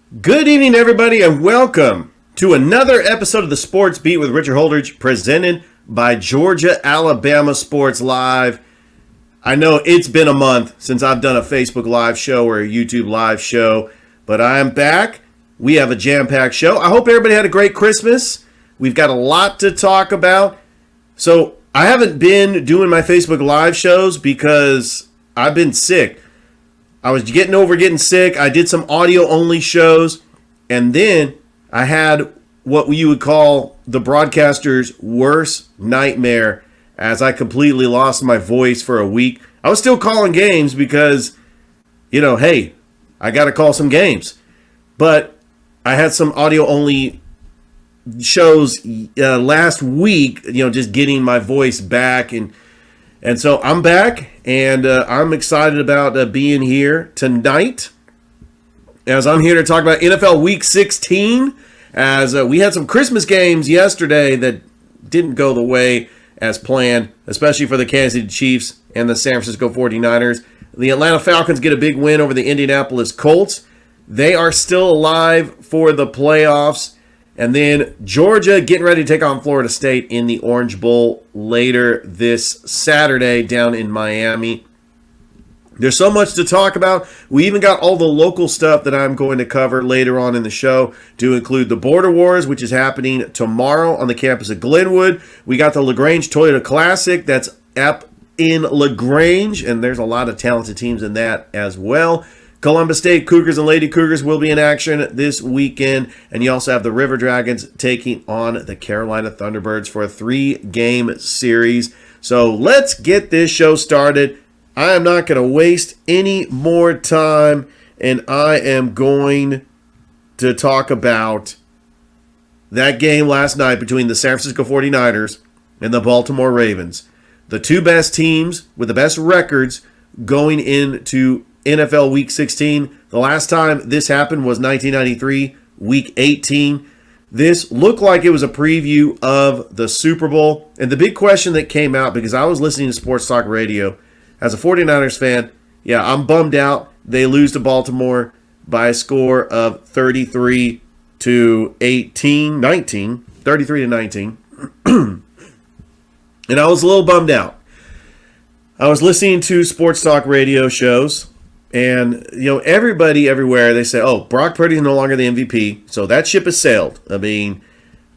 Good evening, everybody, and welcome to another episode of the Sports Beat with Richard Holdridge, presented by Georgia Alabama Sports Live. I know it's been a month since I've done a Facebook Live show or a YouTube Live show, but I am back. We have a jam-packed show. I hope everybody had a great Christmas. We've got a lot to talk about. So I haven't been doing my Facebook Live shows because I've been sick. I was getting over getting sick. I did some audio-only shows, and then I had what you would call the broadcaster's worst nightmare as I completely lost my voice for a week. I was still calling games because, hey, I got to call some games. But I had some audio-only shows last week, just getting my voice back, and so I'm back, and I'm excited about being here tonight, as I'm here to talk about NFL Week 16, as we had some Christmas games yesterday that didn't go the way as planned, especially for the Kansas City Chiefs and the San Francisco 49ers. The Atlanta Falcons get a big win over the Indianapolis Colts. They are still alive for the playoffs. And then Georgia getting ready to take on Florida State in the Orange Bowl later this Saturday down in Miami. There's so much to talk about. We even got all the local stuff that I'm going to cover later on in the show, to include the Border Wars, which is happening tomorrow on the campus of Glenwood. We got the LaGrange Toyota Classic that's up in LaGrange, and there's a lot of talented teams in that as well. Columbus State Cougars and Lady Cougars will be in action this weekend. And you also have the River Dragons taking on the Carolina Thunderbirds for a 3-game series. So let's get this show started. I am not going to waste any more time, and I am going to talk about that game last night between the San Francisco 49ers and the Baltimore Ravens. The two best teams with the best records going into NFL Week 16. The last time this happened was 1993, Week 18. This looked like it was a preview of the Super Bowl. And the big question that came out, because I was listening to Sports Talk Radio as a 49ers fan, I'm bummed out. They lose to Baltimore by a score of 33 to 19. And I was a little bummed out. I was listening to Sports Talk Radio shows, and, everybody everywhere, they say, oh, Brock Purdy's no longer the MVP, so that ship has sailed. I mean,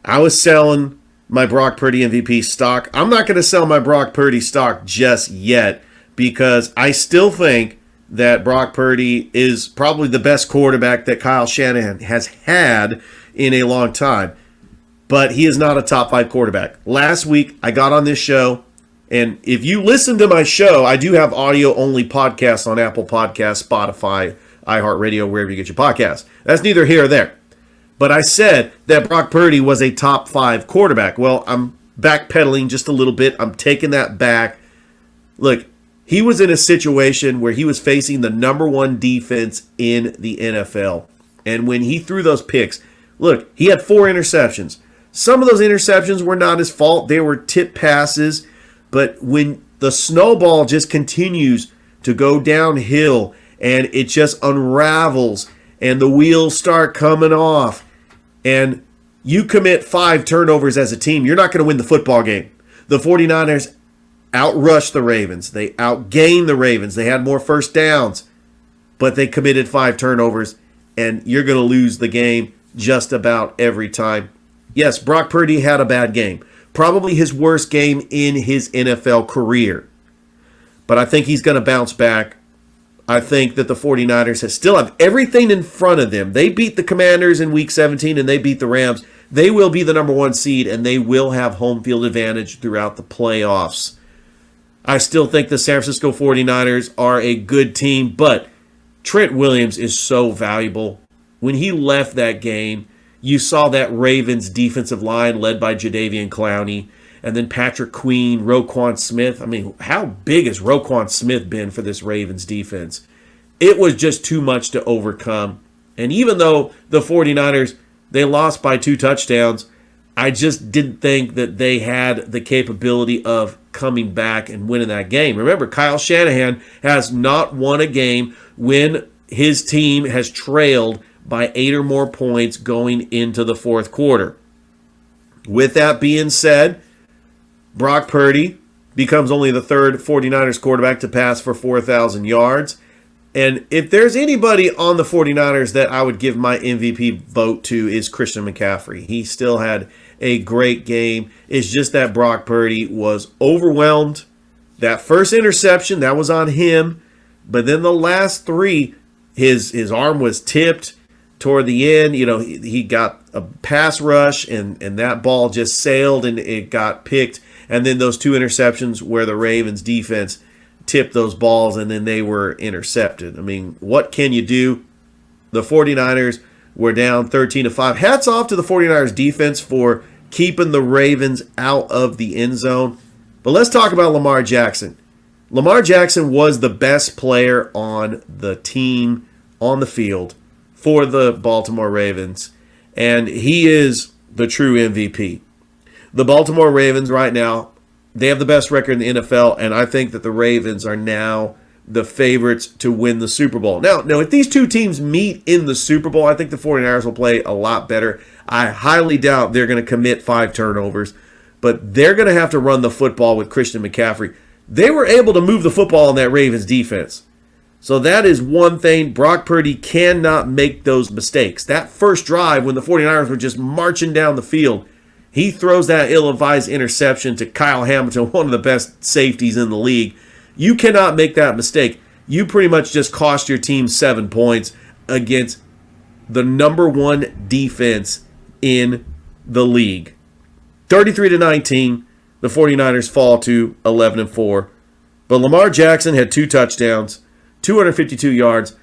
I was selling my Brock Purdy MVP stock. I'm not going to sell my Brock Purdy stock just yet, because I still think that Brock Purdy is probably the best quarterback that Kyle Shanahan has had in a long time. But he is not a top 5 quarterback. Last week, I got on this show, and if you listen to my show, I do have audio-only podcasts on Apple Podcasts, Spotify, iHeartRadio, wherever you get your podcasts. That's neither here or there. But I said that Brock Purdy was a top 5 quarterback. Well, I'm backpedaling just a little bit. I'm taking that back. Look, he was in a situation where he was facing the number 1 defense in the NFL. And when he threw those picks, look, he had 4 interceptions. Some of those interceptions were not his fault. They were tip passes. But when the snowball just continues to go downhill and it just unravels and the wheels start coming off and you commit 5 turnovers as a team, you're not going to win the football game. The 49ers outrushed the Ravens. They outgained the Ravens. They had more first downs, but they committed 5 turnovers, and you're going to lose the game just about every time. Yes, Brock Purdy had a bad game. Probably his worst game in his NFL career. But I think he's going to bounce back. I think that the 49ers still have everything in front of them. They beat the Commanders in Week 17 and they beat the Rams. They will be the number 1 seed and they will have home field advantage throughout the playoffs. I still think the San Francisco 49ers are a good team, but Trent Williams is so valuable. When he left that game, you saw that Ravens defensive line led by Jadeveon Clowney, and then Patrick Queen, Roquan Smith. I mean, how big has Roquan Smith been for this Ravens defense? It was just too much to overcome. And even though the 49ers, they lost by 2 touchdowns, I just didn't think that they had the capability of coming back and winning that game. Remember, Kyle Shanahan has not won a game when his team has trailed by 8 or more points going into the fourth quarter. With that being said, Brock Purdy becomes only the third 49ers quarterback to pass for 4,000 yards. And if there's anybody on the 49ers that I would give my MVP vote to is Christian McCaffrey. He still had a great game. It's just that Brock Purdy was overwhelmed. That first interception, that was on him. But then the last three, his arm was tipped toward the end. You know, he got a pass rush, and that ball just sailed and it got picked. And then those 2 interceptions where the Ravens defense tipped those balls and then they were intercepted. I mean, what can you do? The 49ers were down 13-5. Hats off to the 49ers defense for keeping the Ravens out of the end zone. But let's talk about Lamar Jackson. Lamar Jackson was the best player on the team, on the field, for the Baltimore Ravens. And he is the true MVP. The Baltimore Ravens right now, they have the best record in the NFL, and I think that the Ravens are now the favorites to win the Super Bowl. Now, if these two teams meet in the Super Bowl, I think the 49ers will play a lot better. I highly doubt they're going to commit 5 turnovers, but they're going to have to run the football with Christian McCaffrey. They were able to move the football in that Ravens defense. So that is one thing. Brock Purdy cannot make those mistakes. That first drive when the 49ers were just marching down the field, he throws that ill-advised interception to Kyle Hamilton, one of the best safeties in the league. You cannot make that mistake. You pretty much just cost your team 7 points against the number 1 defense in the league. 33-19, the 49ers fall to 11-4. But Lamar Jackson had 2 touchdowns, 252 yards.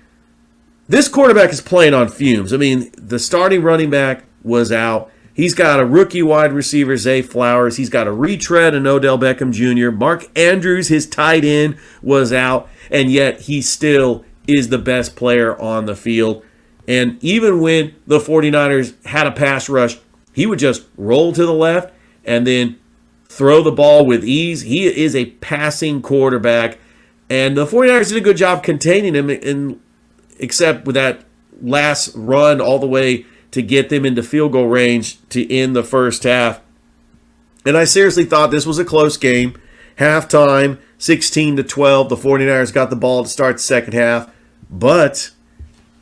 This quarterback is playing on fumes. I mean, the starting running back was out. He's got a rookie wide receiver, Zay Flowers. He's got a retread in Odell Beckham Jr. Mark Andrews, his tight end, was out, and yet he still is the best player on the field. And even when the 49ers had a pass rush, he would just roll to the left and then throw the ball with ease. He is a passing quarterback, and the 49ers did a good job containing him, except with that last run all the way to get them into field goal range to end the first half. And I seriously thought this was a close game. Halftime, 16-12. The 49ers got the ball to start the second half. But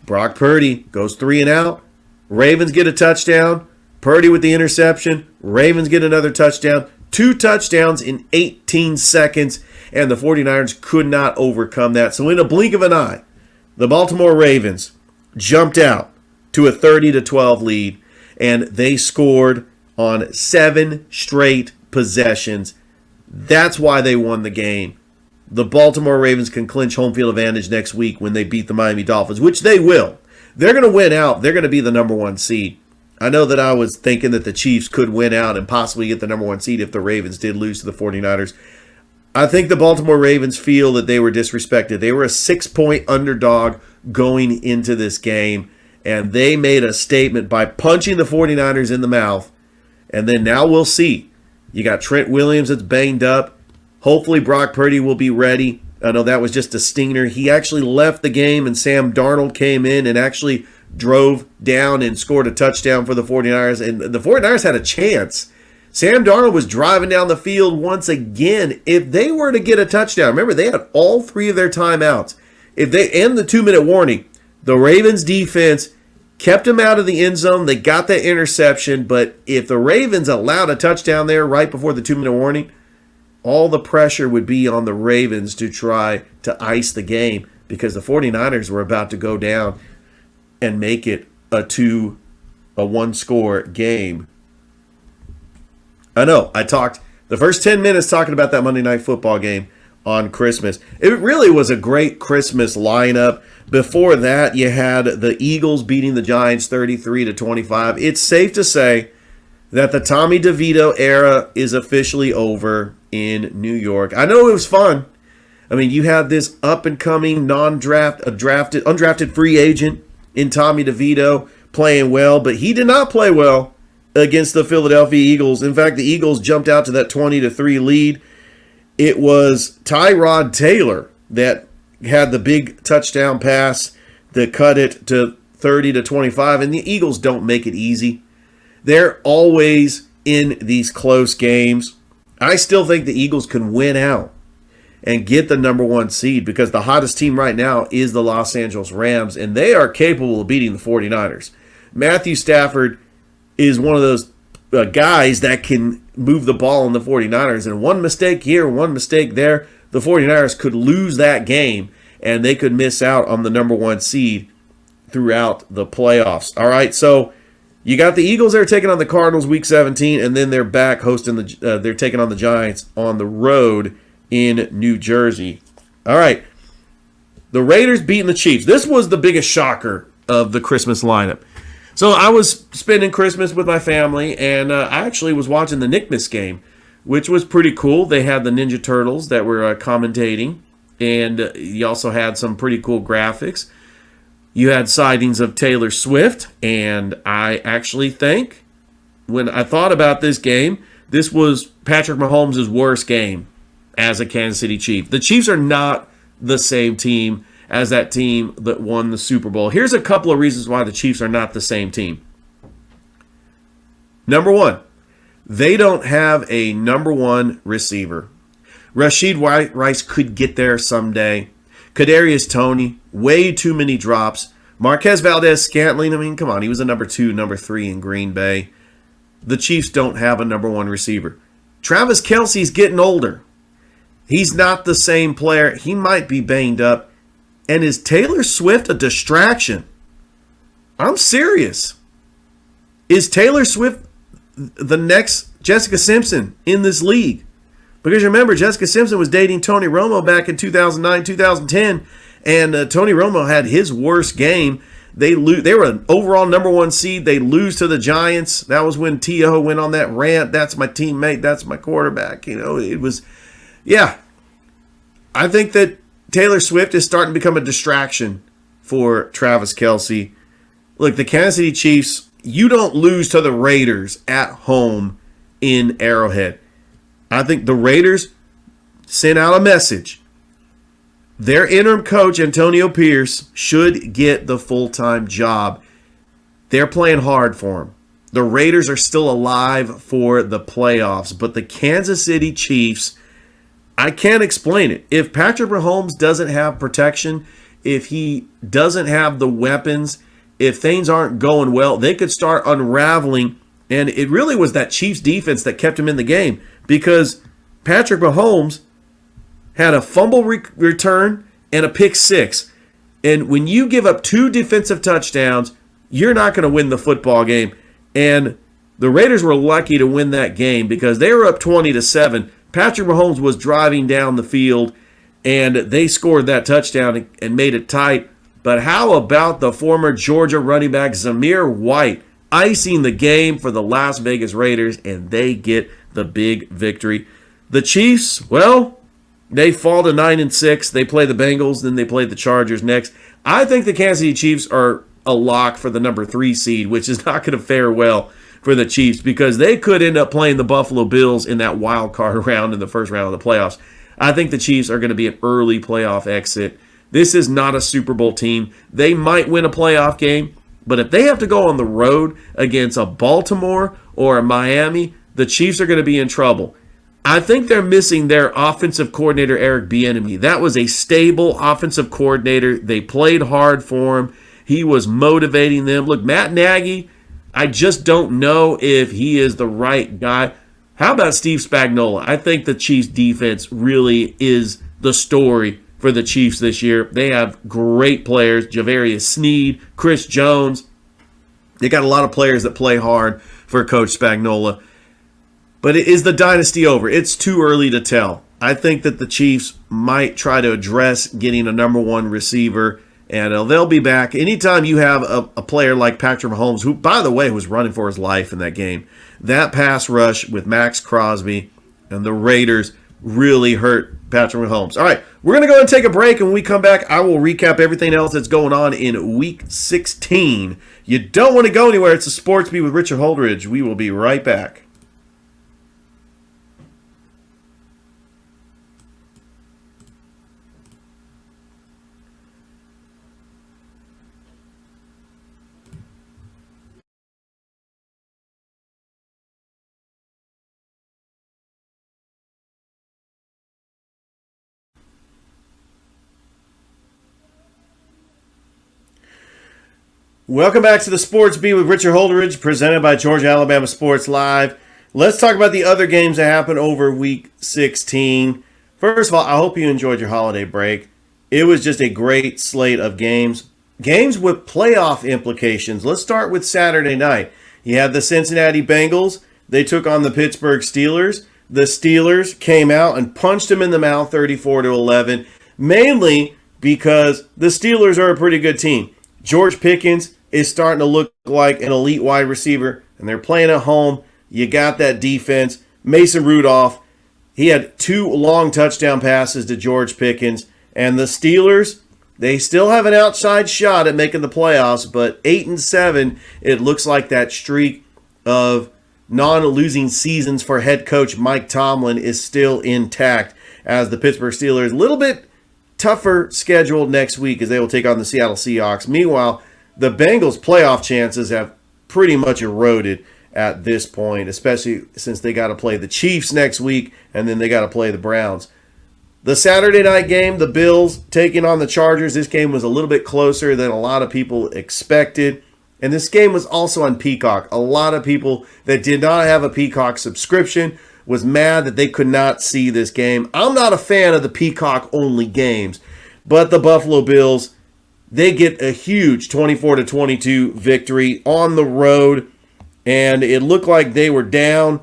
Brock Purdy goes 3 and out. Ravens get a touchdown. Purdy with the interception. Ravens get another touchdown. 2 touchdowns in 18 seconds. And the 49ers could not overcome that. So in a blink of an eye, the Baltimore Ravens jumped out to a 30-12 lead, and they scored on 7 straight possessions. That's why they won the game. The Baltimore Ravens can clinch home field advantage next week when they beat the Miami Dolphins, which they will. They're going to win out. They're going to be the number 1 seed. I know that I was thinking that the Chiefs could win out and possibly get the number 1 seed if the Ravens did lose to the 49ers. I think the Baltimore Ravens feel that they were disrespected. They were a 6-point underdog going into this game. And they made a statement by punching the 49ers in the mouth. And then now we'll see. You got Trent Williams that's banged up. Hopefully Brock Purdy will be ready. I know that was just a stinger. He actually left the game, and Sam Darnold came in and actually drove down and scored a touchdown for the 49ers. And the 49ers had a chance. Sam Darnold was driving down the field once again. If they were to get a touchdown, remember they had all 3 of their timeouts. If they end the 2-minute warning, the Ravens defense kept him out of the end zone. They got that interception, but if the Ravens allowed a touchdown there right before the 2-minute warning, all the pressure would be on the Ravens to try to ice the game because the 49ers were about to go down and make it a 1-score game. I know, I talked the first 10 minutes talking about that Monday Night Football game on Christmas. It really was a great Christmas lineup. Before that, you had the Eagles beating the Giants 33-25. It's safe to say that the Tommy DeVito era is officially over in New York. I know it was fun. I mean, you had this up-and-coming undrafted free agent in Tommy DeVito playing well, but he did not play well against the Philadelphia Eagles. In fact, the Eagles jumped out to that 20-3 lead. It was Tyrod Taylor that had the big touchdown pass that cut it to 30-25, and the Eagles don't make it easy. They're always in these close games. I still think the Eagles can win out and get the number one seed because the hottest team right now is the Los Angeles Rams, and they are capable of beating the 49ers. Matthew Stafford is one of those guys that can move the ball in the 49ers, and one mistake here, one mistake there, the 49ers could lose that game, and they could miss out on the number one seed throughout the playoffs. All right, so you got the Eagles that are taking on the Cardinals week 17, and then they're back hosting they're taking on the Giants on the road in New Jersey. All right, the Raiders beating the Chiefs. This was the biggest shocker of the Christmas lineup. So I was spending Christmas with my family, and I actually was watching the Nickmas game, which was pretty cool. They had the Ninja Turtles that were commentating, and you also had some pretty cool graphics. You had sightings of Taylor Swift, and I actually think, when I thought about this game, this was Patrick Mahomes' worst game as a Kansas City Chief. The Chiefs are not the same team as that team that won the Super Bowl. Here's a couple of reasons why the Chiefs are not the same team. Number one, they don't have a number one receiver. Rashid Rice could get there someday. Kadarius Toney, way too many drops. Marquez Valdez-Scantling, I mean, come on, he was a number 2, number 3 in Green Bay. The Chiefs don't have a number one receiver. Travis Kelce's getting older. He's not the same player. He might be banged up. And is Taylor Swift a distraction? I'm serious. Is Taylor Swift the next Jessica Simpson in this league? Because remember, Jessica Simpson was dating Tony Romo back in 2009, 2010, and Tony Romo had his worst game. They were an overall number one seed. They lose to the Giants. That was when T.O. went on that rant. That's my teammate. That's my quarterback. You know, it was, yeah. I think that Taylor Swift is starting to become a distraction for Travis Kelce. Look, the Kansas City Chiefs, you don't lose to the Raiders at home in Arrowhead. I think the Raiders sent out a message. Their interim coach, Antonio Pierce, should get the full-time job. They're playing hard for him. The Raiders are still alive for the playoffs, but the Kansas City Chiefs, I can't explain it. If Patrick Mahomes doesn't have protection, if he doesn't have the weapons, if things aren't going well, they could start unraveling. And it really was that Chiefs defense that kept him in the game because Patrick Mahomes had a fumble return and a pick six. And when you give up 2 defensive touchdowns, you're not going to win the football game. And the Raiders were lucky to win that game because they were up 20-7. Patrick Mahomes was driving down the field, and they scored that touchdown and made it tight. But how about the former Georgia running back Zamir White icing the game for the Las Vegas Raiders, and they get the big victory. The Chiefs, well, they fall to 9-6. They play the Bengals, then they play the Chargers next. I think the Kansas City Chiefs are a lock for the number 3 seed, which is not going to fare well for the Chiefs because they could end up playing the Buffalo Bills in that wild card round in the first round of the playoffs. I think the Chiefs are going to be an early playoff exit. This is not a Super Bowl team. They might win a playoff game, but if they have to go on the road against a Baltimore or a Miami, the Chiefs are going to be in trouble. I think they're missing their offensive coordinator, Eric Bieniemy. That was a stable offensive coordinator. They played hard for him. He was motivating them. Look, Matt Nagy, I just don't know if he is the right guy. How about Steve Spagnuolo? I think the Chiefs' defense really is the story for the Chiefs this year. They have great players, Javarius Sneed, Chris Jones. They got a lot of players that play hard for Coach Spagnuolo. But is the dynasty over? It's too early to tell. I think that the Chiefs might try to address getting a number 1 receiver, and they'll be back. Anytime you have a player like Patrick Mahomes, who, by the way, was running for his life in that game, that pass rush with Max Crosby and the Raiders really hurt Patrick Mahomes. All right, we're going to go and take a break, and when we come back, I will recap everything else that's going on in Week 16. You don't want to go anywhere. It's a Sports Beat with Richard Holdridge. We will be right back. Welcome back to the Sports Beat with Richard Holdridge, presented by Georgia Alabama Sports Live. Let's talk about the other games that happened over Week 16. First of all, I hope you enjoyed your holiday break. It was just a great slate of games. Games with playoff implications. Let's start with Saturday night. You had the Cincinnati Bengals. They took on the Pittsburgh Steelers. The Steelers came out and punched them in the mouth 34-11, mainly because the Steelers are a pretty good team. George Pickens is starting to look like an elite wide receiver, and they're playing at home. You got that defense. Mason Rudolph, he had 2 long touchdown passes to George Pickens. And the Steelers, they still have an outside shot at making the playoffs, but 8-7, it looks like that streak of non-losing seasons for head coach Mike Tomlin is still intact, as the Pittsburgh Steelers, a little bit tougher schedule next week as they will take on the Seattle Seahawks. Meanwhile, the Bengals' playoff chances have pretty much eroded at this point, especially since they got to play the Chiefs next week, and then they got to play the Browns. The Saturday night game, the Bills taking on the Chargers. This game was a little bit closer than a lot of people expected. And this game was also on Peacock. A lot of people that did not have a Peacock subscription was mad that they could not see this game. I'm not a fan of the Peacock-only games, but the Buffalo Bills, they get a huge 24-22 victory on the road, and it looked like they were down,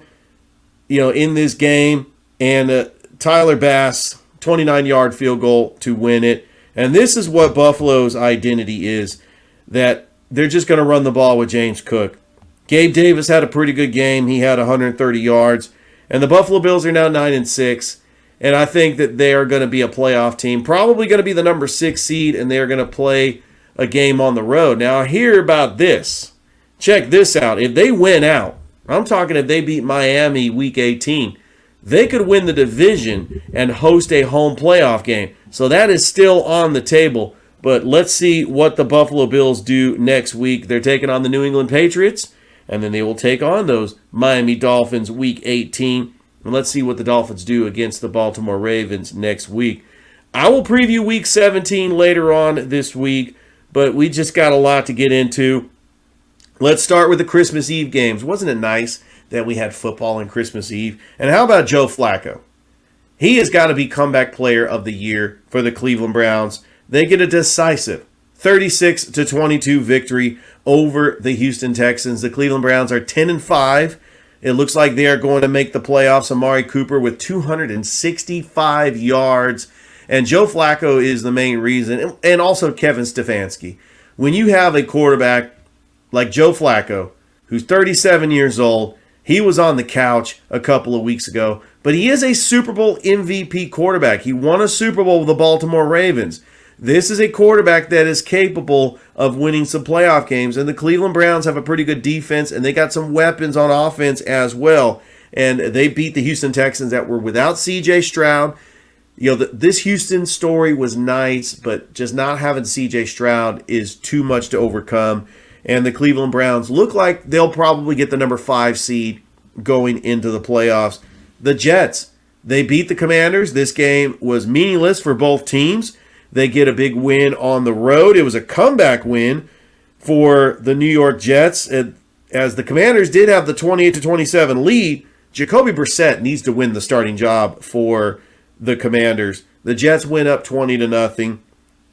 in this game, and Tyler Bass, 29-yard field goal to win it. And this is what Buffalo's identity is, that they're just going to run the ball with James Cook. Gabe Davis had a pretty good game. He had 130 yards. And the Buffalo Bills are now 9-6. And I think that they are going to be a playoff team. Probably going to be the number 6 seed, and they're going to play a game on the road. Now, I hear about this. Check this out. If they win out, I'm talking if they beat Miami Week 18, they could win the division and host a home playoff game. So that is still on the table. But let's see what the Buffalo Bills do next week. They're taking on the New England Patriots, and then they will take on those Miami Dolphins Week 18. And let's see what the Dolphins do against the Baltimore Ravens next week. I will preview Week 17 later on this week, but we just got a lot to get into. Let's start with the Christmas Eve games. Wasn't it nice that we had football on Christmas Eve? And how about Joe Flacco? He has got to be comeback player of the year for the Cleveland Browns. They get a decisive 36-22 victory over the Houston Texans. The Cleveland Browns are 10-5. It looks like they are going to make the playoffs. Amari Cooper with 265 yards. And Joe Flacco is the main reason. And also Kevin Stefanski. When you have a quarterback like Joe Flacco, who's 37 years old, he was on the couch a couple of weeks ago, but he is a Super Bowl MVP quarterback. He won a Super Bowl with the Baltimore Ravens. This is a quarterback that is capable of winning some playoff games, and the Cleveland Browns have a pretty good defense, and they got some weapons on offense as well, and they beat the Houston Texans that were without C.J. Stroud. This Houston story was nice, but just not having C.J. Stroud is too much to overcome, and the Cleveland Browns look like they'll probably get the number 5 seed going into the playoffs. The Jets, they beat the Commanders. This game was meaningless for both teams. They get a big win on the road. It was a comeback win for the New York Jets. As the Commanders did have the 28-27 lead, Jacoby Brissett needs to win the starting job for the Commanders. The Jets went up 20-0,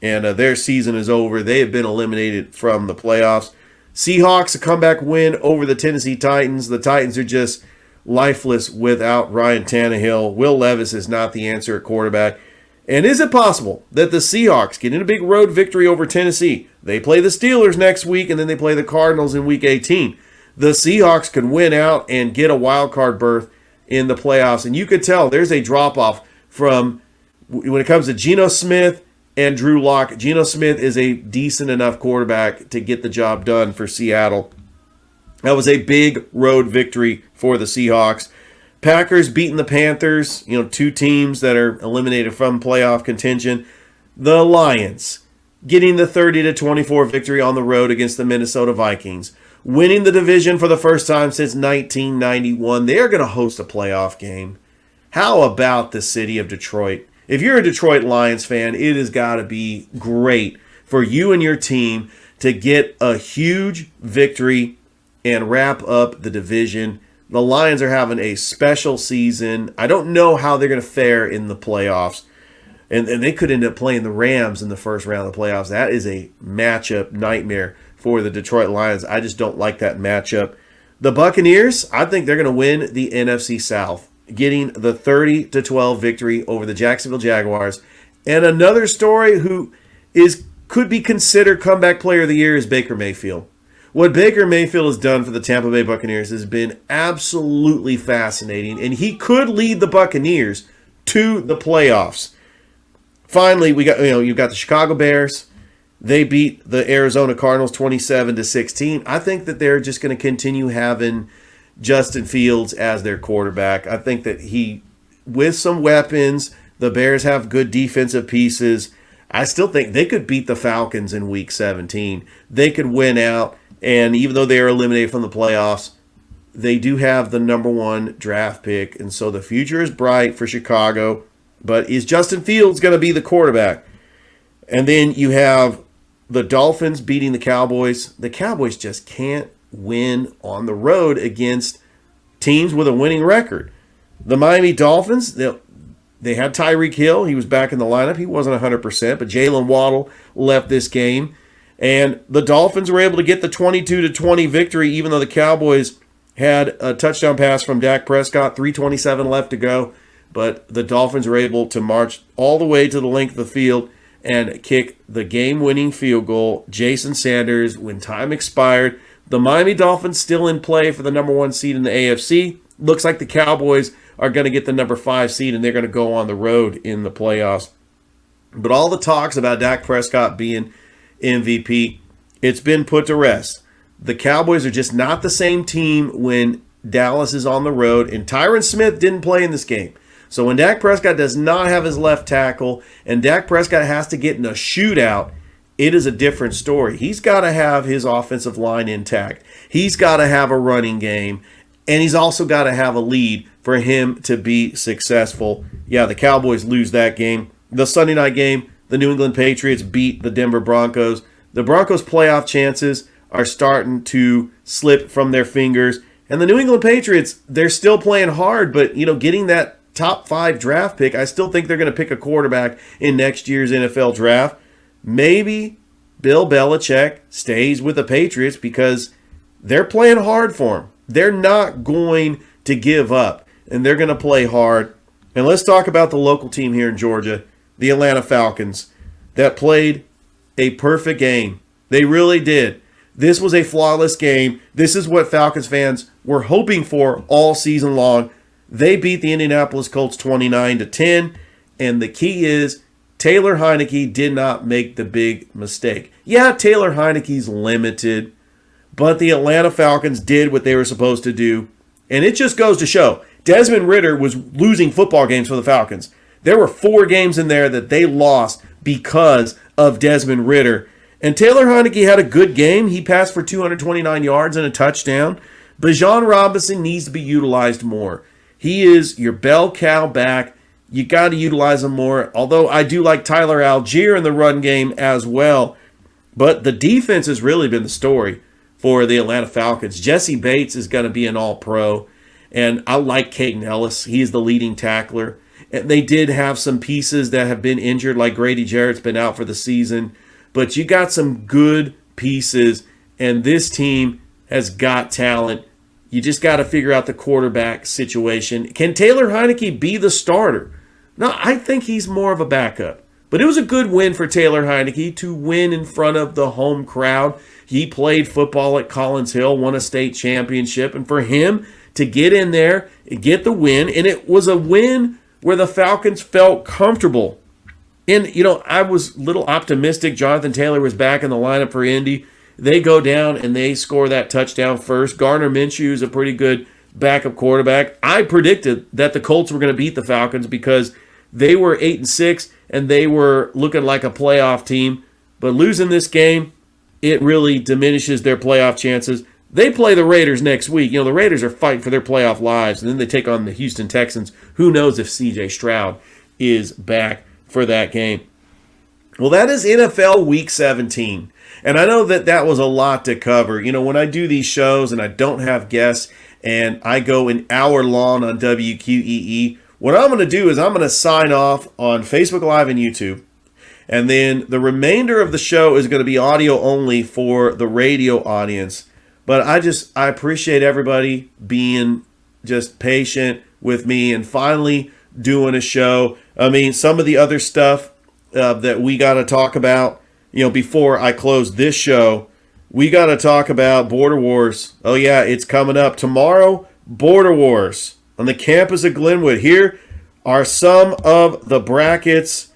and their season is over. They have been eliminated from the playoffs. Seahawks, a comeback win over the Tennessee Titans. The Titans are just lifeless without Ryan Tannehill. Will Levis is not the answer at quarterback. And is it possible that the Seahawks get in a big road victory over Tennessee? They play the Steelers next week, and then they play the Cardinals in Week 18. The Seahawks could win out and get a wild card berth in the playoffs. And you could tell there's a drop-off from when it comes to Geno Smith and Drew Lock. Geno Smith is a decent enough quarterback to get the job done for Seattle. That was a big road victory for the Seahawks. Packers beating the Panthers, 2 teams that are eliminated from playoff contention. The Lions getting the 30-24 victory on the road against the Minnesota Vikings. Winning the division for the first time since 1991. They are going to host a playoff game. How about the city of Detroit? If you're a Detroit Lions fan, it has got to be great for you and your team to get a huge victory and wrap up the division. The Lions are having a special season. I don't know how they're going to fare in the playoffs. And they could end up playing the Rams in the first round of the playoffs. That is a matchup nightmare for the Detroit Lions. I just don't like that matchup. The Buccaneers, I think they're going to win the NFC South, getting the 30-12 victory over the Jacksonville Jaguars. And another story who could be considered comeback player of the year is Baker Mayfield. What Baker Mayfield has done for the Tampa Bay Buccaneers has been absolutely fascinating, and he could lead the Buccaneers to the playoffs. Finally, you've got the Chicago Bears. They beat the Arizona Cardinals 27-16. I think that they're just going to continue having Justin Fields as their quarterback. I think that with some weapons, the Bears have good defensive pieces. I still think they could beat the Falcons in Week 17. They could win out, and even though they are eliminated from the playoffs, they do have the number 1 draft pick, and so the future is bright for Chicago. But is Justin Fields going to be the quarterback? And then you have the Dolphins beating the Cowboys. The Cowboys just can't win on the road against teams with a winning record. The Miami Dolphins, they had Tyreek Hill. He was back in the lineup. He wasn't 100%, but Jalen Waddle left this game. And the Dolphins were able to get the 22-20 victory, even though the Cowboys had a touchdown pass from Dak Prescott, 3:27 left to go. But the Dolphins were able to march all the way to the length of the field and kick the game-winning field goal. Jason Sanders, when time expired. The Miami Dolphins still in play for the number 1 seed in the AFC. Looks like the Cowboys are going to get the number 5 seed, and they're going to go on the road in the playoffs. But all the talks about Dak Prescott being MVP, it's been put to rest. The Cowboys are just not the same team when Dallas is on the road, and Tyron Smith didn't play in this game. So when Dak Prescott does not have his left tackle and Dak Prescott has to get in a shootout, it is a different story. He's got to have his offensive line intact. He's got to have a running game, and he's also got to have a lead for him to be successful. Yeah, the Cowboys lose that game. The Sunday night game, the New England Patriots beat the Denver Broncos. The Broncos' playoff chances are starting to slip from their fingers. And the New England Patriots, they're still playing hard, but getting that top 5 draft pick, I still think they're going to pick a quarterback in next year's NFL draft. Maybe Bill Belichick stays with the Patriots because they're playing hard for him. They're not going to give up, and they're going to play hard. And let's talk about the local team here in Georgia, the Atlanta Falcons, that played a perfect game. They really did. This was a flawless game. This is what Falcons fans were hoping for all season long. They beat the Indianapolis Colts 29-10, and the key is Taylor Heinicke did not make the big mistake. Yeah, Taylor Heinicke's limited, but the Atlanta Falcons did what they were supposed to do, and it just goes to show Desmond Ridder was losing football games for the Falcons. There were 4 games in there that they lost because of Desmond Ridder, and Taylor Heinicke had a good game. He passed for 229 yards and a touchdown. Bijan Robinson needs to be utilized more. He is your bell cow back. You got to utilize him more, although I do like Tyler Algier in the run game as well. But the defense has really been the story for the Atlanta Falcons. Jesse Bates is going to be an all-pro, and I like Caden Ellis. He is the leading tackler. And they did have some pieces that have been injured, like Grady Jarrett's been out for the season. But you got some good pieces, and this team has got talent. You just got to figure out the quarterback situation. Can Taylor Heinicke be the starter? No, I think he's more of a backup. But it was a good win for Taylor Heinicke to win in front of the home crowd. He played football at Collins Hill, won a state championship. And for him to get in there and get the win, and it was a win where the Falcons felt comfortable. And, I was a little optimistic. Jonathan Taylor was back in the lineup for Indy. They go down and they score that touchdown first. Gardner Minshew is a pretty good backup quarterback. I predicted that the Colts were going to beat the Falcons because they were 8-6 and they were looking like a playoff team. But losing this game, it really diminishes their playoff chances. They play the Raiders next week. The Raiders are fighting for their playoff lives, and then they take on the Houston Texans. Who knows if C.J. Stroud is back for that game. Well, that is NFL Week 17. And I know that that was a lot to cover. You know, when I do these shows and I don't have guests and I go an hour long on WQEE, what I'm going to do is I'm going to sign off on Facebook Live and YouTube. And then the remainder of the show is going to be audio only for the radio audience. But I appreciate everybody being just patient with me and finally doing a show. I mean, some of the other stuff that we got to talk about, you know, before I close this show, we got to talk about Border Wars. Oh, yeah, it's coming up tomorrow. Border Wars on the campus of Glenwood. Here are some of the brackets.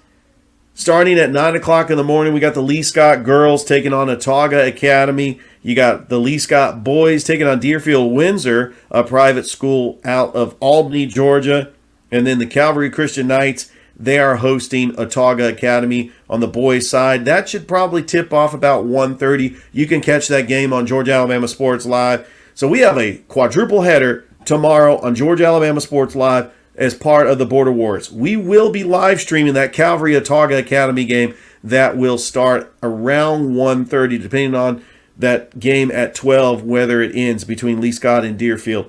Starting at 9 o'clock in the morning, we got the Lee Scott girls taking on Autauga Academy. You got the Lee Scott boys taking on Deerfield Windsor, a private school out of Albany, Georgia. And then the Calvary Christian Knights, they are hosting Autauga Academy on the boys' side. That should probably tip off about 1:30. You can catch that game on Georgia Alabama Sports Live. So we have a quadruple header tomorrow on Georgia Alabama Sports Live as part of the Border Wars. We will be live streaming that Calvary Autauga Academy game that will start around 1:30, depending on that game at 12, whether it ends between Lee Scott and Deerfield.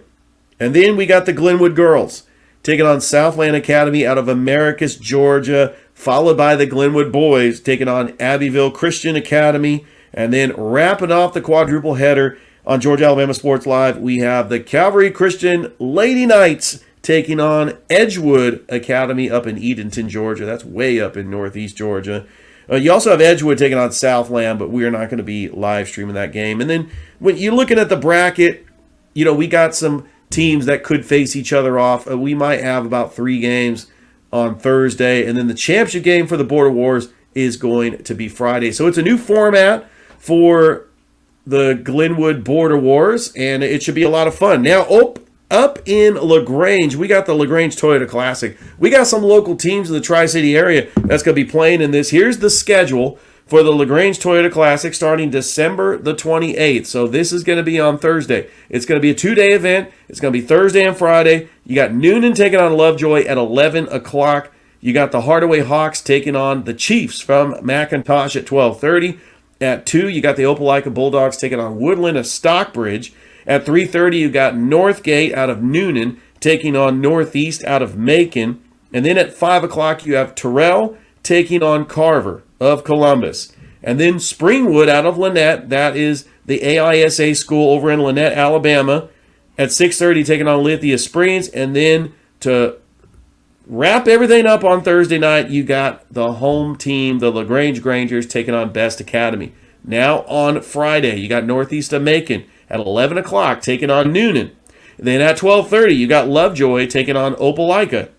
And then we got the Glenwood girls taking on Southland Academy out of Americus, Georgia, followed by the Glenwood boys taking on Abbeville Christian Academy. And then wrapping off the quadruple header on Georgia Alabama Sports Live, we have the Calvary Christian Lady Knights taking on Edgewood Academy up in Edenton, Georgia. That's way up in northeast Georgia. You also have Edgewood taking on Southland, but we are not going to be live streaming that game. And then when you're looking at the bracket, you know, we got some teams that could face each other off. We might have about 3 games on Thursday, and then the championship game for the Border Wars is going to be Friday. So it's a new format for the Glenwood Border Wars, and it should be a lot of fun. Now, up in LaGrange, we got the LaGrange Toyota Classic. We got some local teams in the Tri-City area that's going to be playing in this. Here's the schedule for the LaGrange Toyota Classic starting December the 28th. So this is going to be on Thursday. It's going to be a 2-day event. It's going to be Thursday and Friday. You got Noonan taking on Lovejoy at 11 o'clock. You got the Hardaway Hawks taking on the Chiefs from McIntosh at 12:30. At 2, you got the Opelika Bulldogs taking on Woodland of Stockbridge. At 3:30, you got Northgate out of Noonan taking on Northeast out of Macon. And then at 5 o'clock, you have Terrell taking on Carver of Columbus. And then Springwood out of Lynette. That is the AISA school over in Lynette, Alabama. At 6:30, taking on Lithia Springs. And then to wrap everything up on Thursday night, you got the home team, the LaGrange Grangers, taking on Best Academy. Now on Friday, you got Northeast of Macon at 11 o'clock taking on Noonan. Then at 12:30, you got Lovejoy taking on Opelika.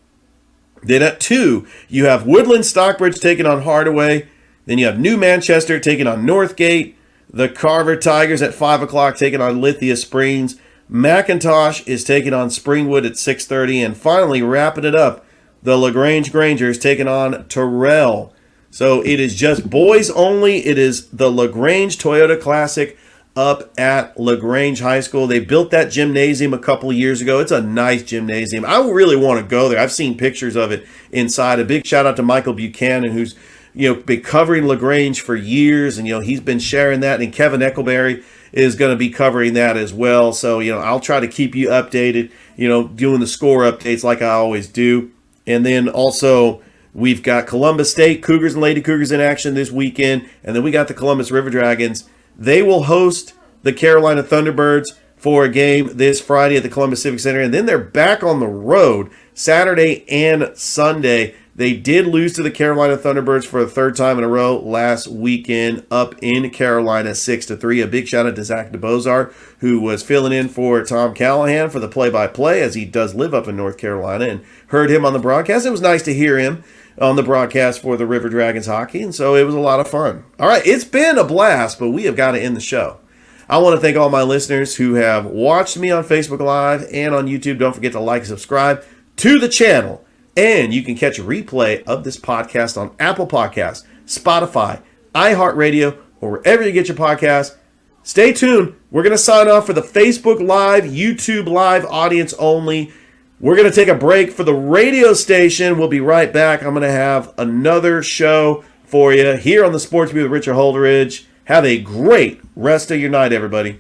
Then at 2, you have Woodland Stockbridge taking on Hardaway. Then you have New Manchester taking on Northgate. The Carver Tigers at 5 o'clock taking on Lithia Springs. McIntosh is taking on Springwood at 6:30. And finally, wrapping it up, the LaGrange Grangers taking on Terrell. So it is just boys only. It is the LaGrange Toyota Classic up at LaGrange High School. They built that gymnasium a couple of years ago. It's a nice gymnasium. I really want to go there. I've seen pictures of it inside. A big shout out to Michael Buchanan, who's been covering LaGrange for years, and he's been sharing that. And Kevin Eckleberry is going to be covering that as well. So I'll try to keep you updated. Doing the score updates like I always do. And then also we've got Columbus State Cougars and Lady Cougars in action this weekend, and then we got the Columbus River Dragons. They will host the Carolina Thunderbirds for a game this Friday at the Columbus Civic Center, and then they're back on the road Saturday and Sunday. They did lose to the Carolina Thunderbirds for a 3rd time in a row last weekend up in Carolina 6-3. A big shout out to Zach DeBozar, who was filling in for Tom Callahan for the play-by-play, as he does live up in North Carolina, and heard him on the broadcast. It was nice to hear him on the broadcast for the River Dragons hockey, and so it was a lot of fun. All right, it's been a blast, but we have got to end the show. I want to thank all my listeners who have watched me on Facebook Live and on YouTube. Don't forget to like and subscribe to the channel, and you can catch a replay of this podcast on Apple Podcasts, Spotify, iHeartRadio, or wherever you get your podcasts. Stay tuned. We're going to sign off for the Facebook Live, YouTube Live audience only. We're going to take a break for the radio station. We'll be right back. I'm going to have another show for you here on the Sports Beat with Richard Holdridge. Have a great rest of your night, everybody.